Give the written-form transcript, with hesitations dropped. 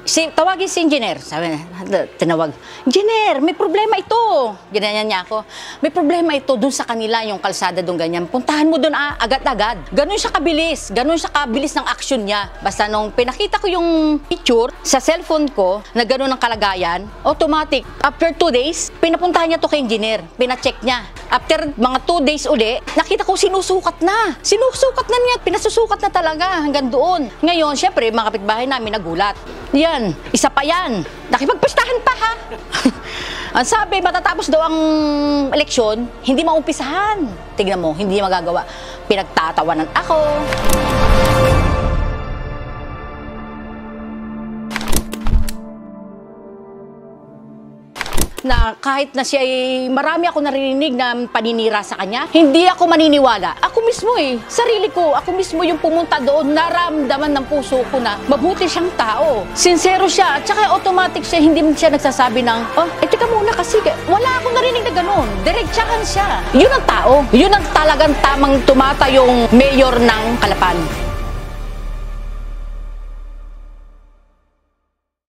Tawagin si engineer. Sabi na, tinawag, engineer, may problema ito. Ginanyan niya ako. May problema ito dun sa kanila, yung kalsada dun ganyan. Puntahan mo dun agad-agad. Ganun siya kabilis. Ganun siya kabilis ng action niya. Basta nung pinakita ko yung picture sa cellphone ko, na ganun ang kalagayan, automatic. After 2 days, pinapuntahan niya to kay engineer. Pina-check niya. After mga 2 days uli, nakita ko sinusukat na. Sinusukat na niya. Pinasusukat na talaga hanggang doon. Ngayon, syempre, mga kapitbahay namin nagulat. Yan, isa pa yan. Nakipagpustahan pa ha. Ang sabi, matatapos daw ang eleksyon, hindi maumpisahan. Tignan mo, hindi magagawa. Pinagtatawanan ako. Na kahit na siya marami ako narinig na paninira sa kanya, hindi ako maniniwala. Ako mismo sarili ko, ako mismo yung pumunta doon, naramdaman ng puso ko na mabuti siyang tao. Sincero siya, at saka automatic siya, hindi siya nagsasabi ng, teka muna kasi wala akong narinig na gano'n. Diretsahan siya. Yun ang tao. Yun ang talagang tamang tumatayong mayor ng Calapan.